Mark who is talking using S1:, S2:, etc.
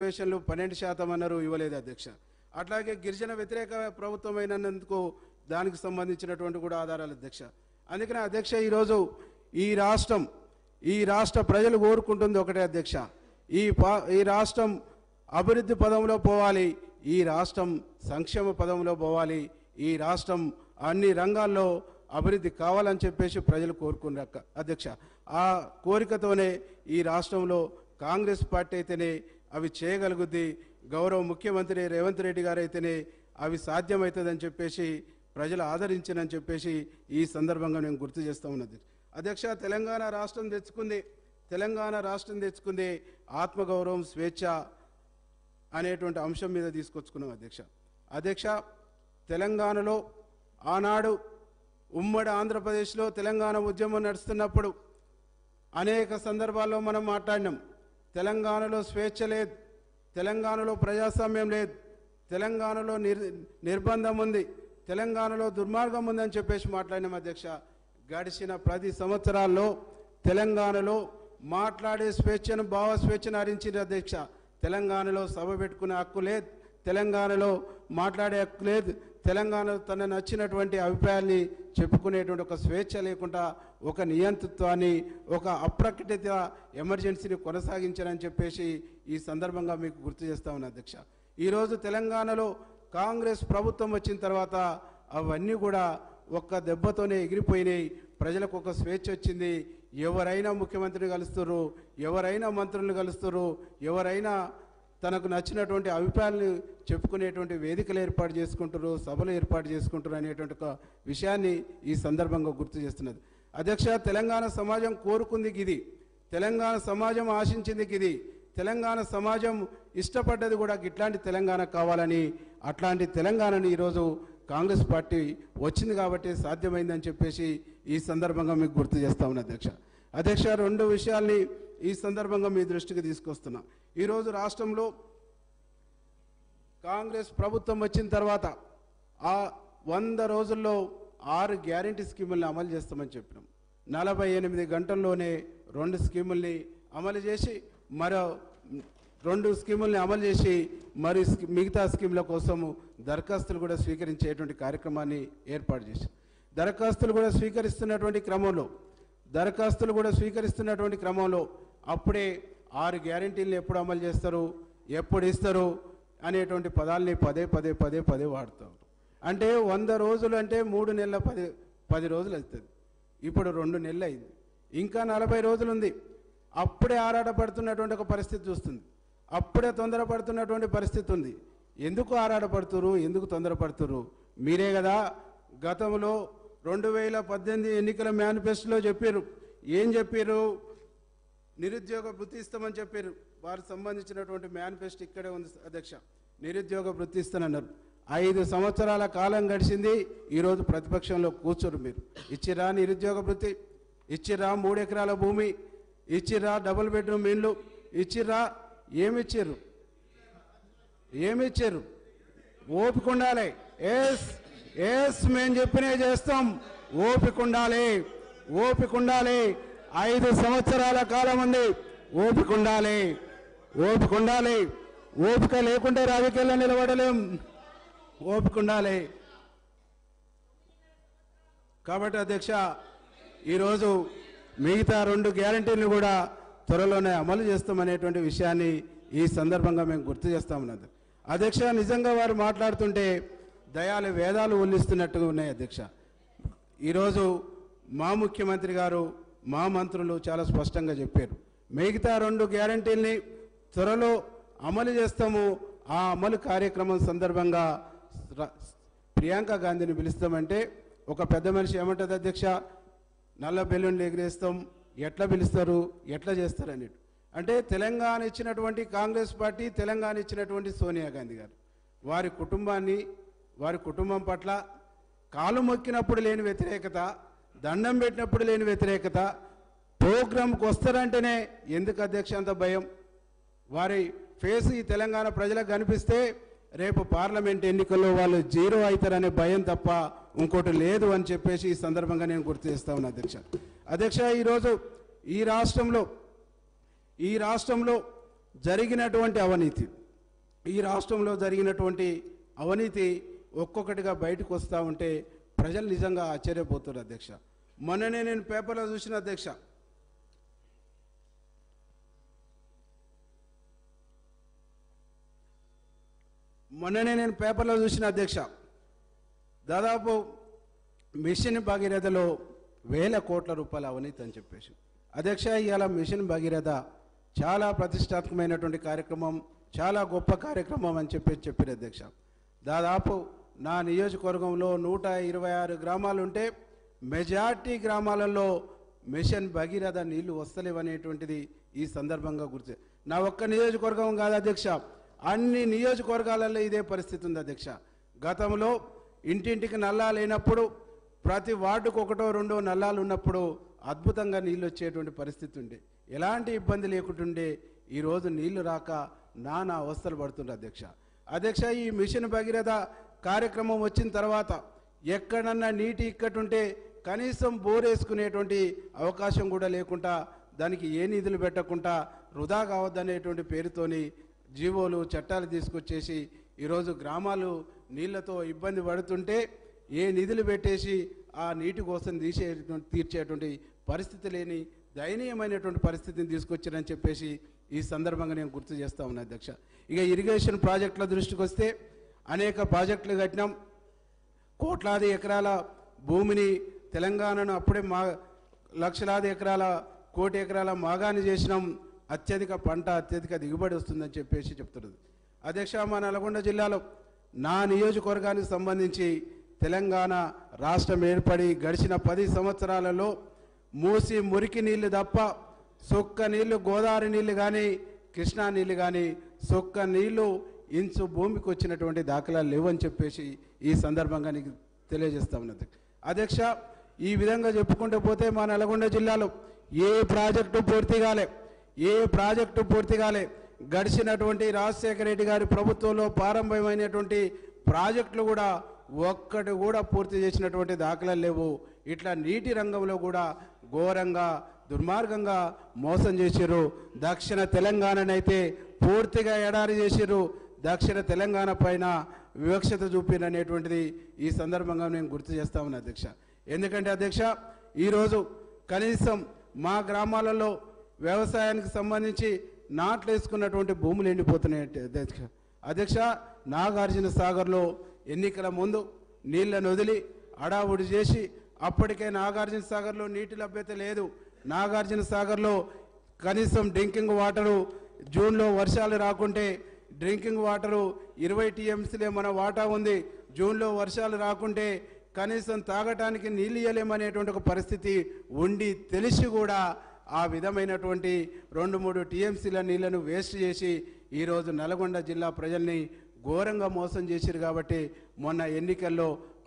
S1: రిజర్వేషన్లు 12% అన్నారు, ఇవ్వలేదు అధ్యక్ష. అట్లాగే గిరిజన వ్యతిరేక ప్రభుత్వం అయినందుకు దానికి సంబంధించినటువంటి కూడా ఆధారాలు అధ్యక్ష. అందుకనే అధ్యక్ష ఈరోజు ఈ రాష్ట్ర ప్రజలు కోరుకుంటుంది ఒకటే అధ్యక్ష, ఈ రాష్ట్రం అభివృద్ధి పదంలో పోవాలి, ఈ రాష్ట్రం సంక్షేమ పదంలో పోవాలి, ఈ రాష్ట్రం అన్ని రంగాల్లో అభివృద్ధి కావాలని చెప్పేసి ప్రజలు కోరుకున్నారు అధ్యక్ష. ఆ కోరికతోనే ఈ రాష్ట్రంలో కాంగ్రెస్ పార్టీ అయితేనే అవి చేయగలుగుద్ది, గౌరవ ముఖ్యమంత్రి రేవంత్ రెడ్డి గారు అయితేనే అవి సాధ్యమవుతుందని చెప్పేసి ప్రజలు ఆదరించనని చెప్పేసి ఈ సందర్భంగా నేను గుర్తు చేస్తూ ఉన్నది అధ్యక్ష. తెలంగాణ రాష్ట్రం తెచ్చుకుంది ఆత్మగౌరవం, స్వేచ్ఛ అనేటువంటి అంశం మీద తీసుకొచ్చుకున్నాం అధ్యక్ష. తెలంగాణలో ఆనాడు ఉమ్మడి ఆంధ్రప్రదేశ్లో తెలంగాణ ఉద్యమం నడుస్తున్నప్పుడు అనేక సందర్భాల్లో మనం మాట్లాడినాం. తెలంగాణలో స్వేచ్ఛ లేదు, తెలంగాణలో ప్రజాస్వామ్యం లేదు, తెలంగాణలో నిర్బంధం ఉంది, తెలంగాణలో దుర్మార్గం ఉందని చెప్పేసి మాట్లాడినాం అధ్యక్ష. గడిచిన 10 సంవత్సరాల్లో తెలంగాణలో మాట్లాడే స్వేచ్ఛను, భావ స్వేచ్ఛను హరించింది అధ్యక్ష. తెలంగాణలో సభ పెట్టుకునే హక్కు లేదు, తెలంగాణలో మాట్లాడే హక్కు లేదు, తెలంగాణలో తన నచ్చినటువంటి అభిప్రాయాల్ని చెప్పుకునేటువంటి ఒక స్వేచ్ఛ లేకుండా ఒక నియంతృత్వాన్ని, ఒక అప్రకటిత ఎమర్జెన్సీని కొనసాగించారని చెప్పేసి ఈ సందర్భంగా మీకు గుర్తు చేస్తా ఉన్నా అధ్యక్ష. ఈరోజు తెలంగాణలో కాంగ్రెస్ ప్రభుత్వం వచ్చిన తర్వాత అవన్నీ కూడా ఒక్క దెబ్బతోనే ఎగిరిపోయినాయి. ప్రజలకు ఒక స్వేచ్ఛ వచ్చింది. ఎవరైనా ముఖ్యమంత్రిని కలుస్తున్నారు, ఎవరైనా మంత్రులను కలుస్తున్నారు, ఎవరైనా తనకు నచ్చినటువంటి అభిప్రాయాలను చెప్పుకునేటువంటి వేదికలు ఏర్పాటు చేసుకుంటారు, సభలు ఏర్పాటు చేసుకుంటారు అనేటువంటి ఒక విషయాన్ని ఈ సందర్భంగా గుర్తు చేస్తున్నది అధ్యక్ష. తెలంగాణ సమాజం కోరుకుంది గిది, తెలంగాణ సమాజం ఆశించింది గిది, తెలంగాణ సమాజం ఇష్టపడ్డది కూడా ఇట్లాంటి తెలంగాణ కావాలని. అట్లాంటి తెలంగాణని ఈరోజు కాంగ్రెస్ పార్టీ వచ్చింది కాబట్టి సాధ్యమైందని చెప్పేసి ఈ సందర్భంగా మీకు గుర్తు చేస్తా ఉన్నా అధ్యక్ష. 2 విషయాల్ని ఈ సందర్భంగా మీ దృష్టికి తీసుకొస్తున్నా. ఈరోజు రాష్ట్రంలో కాంగ్రెస్ ప్రభుత్వం వచ్చిన తర్వాత ఆ 100 రోజుల్లో 6 గ్యారంటీ స్కీముల్ని అమలు చేస్తామని చెప్పినాం. 48 గంటల్లోనే 2 స్కీముల్ని అమలు చేసి మరో 2 స్కీముల్ని అమలు చేసి మరి మిగతా స్కీముల కోసం దరఖాస్తులు కూడా స్వీకరించేటువంటి కార్యక్రమాన్ని ఏర్పాటు చేశాం. దరఖాస్తులు కూడా స్వీకరిస్తున్నటువంటి క్రమంలో అప్పుడే 6 గ్యారంటీలను ఎప్పుడు అమలు చేస్తారు, ఎప్పుడు ఇస్తారు అనేటువంటి పదాలని పదే వాడతారు. అంటే 100 రోజులు అంటే 3 నెలల 10 రోజులు అవుతుంది. ఇప్పుడు 2 నెలలు అయింది, ఇంకా 40 రోజులు ఉంది. అప్పుడే ఆరాటపడుతున్నటువంటి ఒక పరిస్థితి చూస్తుంది, అప్పుడే తొందరపడుతున్నటువంటి పరిస్థితి ఉంది. ఎందుకు ఆరాటపడుతురు, ఎందుకు తొందరపడుతురు? మీరే కదా గతంలో 2018 ఎన్నికల మేనిఫెస్టోలో చెప్పారు. ఏం చెప్పారు? నిరుద్యోగ వృత్తి ఇస్తామని చెప్పారు. వారికి సంబంధించినటువంటి మేనిఫెస్టో ఇక్కడే ఉంది అధ్యక్ష. నిరుద్యోగ వృత్తి ఇస్తానన్నారు. 5 సంవత్సరాల కాలం గడిచింది. ఈరోజు ప్రతిపక్షంలో కూర్చోరు. మీరు ఇచ్చిరా నిరుద్యోగ వృత్తి? ఇచ్చిరా 3 ఎకరాల భూమి? ఇచ్చిరా డబుల్ బెడ్రూమ్ ఇండ్లు? ఇచ్చిరా? ఏమిచ్చారు? ఓపిక ఉండాలి. మేము చెప్పినే చేస్తాం. ఓపిక ఉండాలి. 5 సంవత్సరాల కాలం ఉంది. ఓపిక ఉండాలి. ఓపిక లేకుంటే రాజకీయాల్లో నిలబడలేం. ఓపిక ఉండాలి. కాబట్టి అధ్యక్ష ఈరోజు మిగతా 2 గ్యారంటీలను కూడా త్వరలోనే అమలు చేస్తామనేటువంటి విషయాన్ని ఈ సందర్భంగా మేము గుర్తు చేస్తామన్నది అధ్యక్ష. నిజంగా వారు మాట్లాడుతుంటే దయాలు వేదాలు ఉల్లిస్తున్నట్టుగా ఉన్నాయి అధ్యక్ష. ఈరోజు మా ముఖ్యమంత్రి గారు, మా మంత్రులు చాలా స్పష్టంగా చెప్పారు, మిగతా 2 గ్యారంటీల్ని త్వరలో అమలు చేస్తాము. ఆ అమలు కార్యక్రమం సందర్భంగా ప్రియాంక గాంధీని పిలుస్తామంటే ఒక పెద్ద మనిషి ఏమంటుంది అధ్యక్ష? నల్ల బెలూన్లు ఎగిరేస్తాం, ఎట్లా పిలుస్తారు, ఎట్లా చేస్తారు అన్నట్టు. అంటే తెలంగాణ ఇచ్చినటువంటి కాంగ్రెస్ పార్టీ, తెలంగాణ ఇచ్చినటువంటి సోనియా గాంధీ గారు వారి కుటుంబం పట్ల కాలు మొక్కినప్పుడు లేని వ్యతిరేకత, దండం పెట్టినప్పుడు లేని వ్యతిరేకత, ప్రోగ్రాంకి వస్తారంటేనే ఎందుకు అధ్యక్ష అంత భయం? వారి ఫేస్ ఈ తెలంగాణ ప్రజలకు కనిపిస్తే రేపు పార్లమెంట్ ఎన్నికల్లో వాళ్ళు 0 అవుతారనే భయం తప్ప ఇంకోటి లేదు అని చెప్పేసి ఈ సందర్భంగా నేను గుర్తు చేస్తా ఉన్నా అధ్యక్ష. ఈరోజు ఈ రాష్ట్రంలో జరిగినటువంటి అవినీతి, ఈ రాష్ట్రంలో జరిగినటువంటి అవినీతి ఒక్కొక్కటిగా బయటకు వస్తూ ఉంటే ప్రజలు నిజంగా ఆశ్చర్యపోతున్నారు అధ్యక్ష. మొన్ననే నేను పేపర్లో చూసిన అధ్యక్ష, దాదాపు మిషన్ భగీరథలో 1000 కోట్ల రూపాయల అవినీతి అని చెప్పేసి. అధ్యక్ష, ఇవాళ మిషన్ భగీరథ చాలా ప్రతిష్టాత్మకమైనటువంటి కార్యక్రమం, చాలా గొప్ప కార్యక్రమం అని చెప్పారు అధ్యక్ష. దాదాపు నా నియోజకవర్గంలో 126 గ్రామాలు ఉంటే మెజార్టీ గ్రామాలలో మిషన్ భగీరథ నీళ్లు వస్తలేవనేటువంటిది ఈ సందర్భంగా గుర్తు. నా ఒక్క నియోజకవర్గం కాదు అధ్యక్ష, అన్ని నియోజకవర్గాలలో ఇదే పరిస్థితి ఉంది అధ్యక్ష. గతంలో ఇంటింటికి నల్లాలు లేనప్పుడు, ప్రతి వార్డుకు 1-2 నల్లాలు ఉన్నప్పుడు అద్భుతంగా నీళ్ళు వచ్చేటువంటి పరిస్థితి ఉండే, ఎలాంటి ఇబ్బంది లేకుంటుండే. ఈరోజు నీళ్లు రాక నానా అవస్థలు పడుతుండే అధ్యక్ష. ఈ మిషన్ భగీరథ కార్యక్రమం వచ్చిన తర్వాత ఎక్కడన్నా నీటి ఇక్కటుంటే కనీసం బోర్ వేసుకునేటువంటి అవకాశం కూడా లేకుండా, దానికి ఏ నిధులు పెట్టకుండా వృధా కావద్దనేటువంటి పేరుతోని జీవోలు చట్టాలు తీసుకొచ్చేసి ఈరోజు గ్రామాలు నీళ్లతో ఇబ్బంది పడుతుంటే ఏ నిధులు పెట్టేసి ఆ నీటి కోసం తీర్చేటువంటి పరిస్థితి లేని దయనీయమైనటువంటి పరిస్థితిని తీసుకొచ్చారని చెప్పేసి ఈ సందర్భంగా నేను గుర్తు చేస్తా ఉన్నా అధ్యక్ష. ఇక ఇరిగేషన్ ప్రాజెక్టుల దృష్టికి వస్తే అనేక ప్రాజెక్టులు కట్టినాం. కోట్లాది ఎకరాల భూమిని తెలంగాణను అప్పుడే లక్షలాది ఎకరాల, కోటి ఎకరాల మాగాని చేసినాం. అత్యధిక పంట, అత్యధిక దిగుబడి వస్తుందని చెప్పేసి చెప్తున్నది అధ్యక్ష. మా నల్గొండ జిల్లాలో నా నియోజకవర్గానికి సంబంధించి తెలంగాణ రాష్ట్రం ఏర్పడి గడిచిన 10 సంవత్సరాలలో మూసి మురికి నీళ్లు తప్ప సొక్క నీళ్లు, గోదావరి నీళ్లు కానీ కృష్ణా నీళ్లు కానీ సొక్క నీళ్లు ఇంచు భూమికి వచ్చినటువంటి దాఖలాలు లేవని చెప్పేసి ఈ సందర్భంగా నీకు తెలియజేస్తా ఉన్నది అధ్యక్ష. ఈ విధంగా చెప్పుకుంటూ పోతే మా నల్గొండ జిల్లాలో ఏ ప్రాజెక్టు పూర్తి కాలే. గడిచినటువంటి రాజశేఖర రెడ్డి గారి ప్రభుత్వంలో ప్రారంభమైనటువంటి ప్రాజెక్టులు కూడా ఒక్కటి కూడా పూర్తి చేసినటువంటి దాఖలాలు లేవు. ఇట్లా నీటి రంగంలో కూడా ఘోరంగా, దుర్మార్గంగా మోసం చేసిర్రు. దక్షిణ తెలంగాణనైతే పూర్తిగా ఎడారి చేసిర్రు. దక్షిణ తెలంగాణ పైన వివక్షత చూపిననేటువంటిది ఈ సందర్భంగా నేను గుర్తు చేస్తా ఉన్నా అధ్యక్ష. ఎందుకంటే అధ్యక్ష, ఈరోజు కనీసం మా గ్రామాలలో వ్యవసాయానికి సంబంధించి నాట్లు వేసుకున్నటువంటి భూములు ఎండిపోతున్నాయి అధ్యక్ష. నాగార్జున సాగర్లో ఎన్నికల ముందు నీళ్లను వదిలి అడావుడి చేసి, అప్పటికే నాగార్జున సాగర్లో నీటి లభ్యత లేదు. నాగార్జున సాగర్లో కనీసం డ్రింకింగ్ వాటరు జూన్లో వర్షాలు రాకుంటే డ్రింకింగ్ వాటరు 20 టీఎంసీలే మన వాటా ఉంది. జూన్లో వర్షాలు రాకుంటే కనీసం తాగటానికి నీళ్ళు ఇవ్వలేమనేటువంటి ఒక పరిస్థితి ఉండి తెలిసి కూడా ఆ విధమైనటువంటి 2-3 టీఎంసీల నీళ్లను వేస్ట్ చేసి ఈరోజు నల్గొండ జిల్లా ప్రజల్ని ఘోరంగా మోసం చేశారు. కాబట్టి మొన్న ఎన్నికల్లో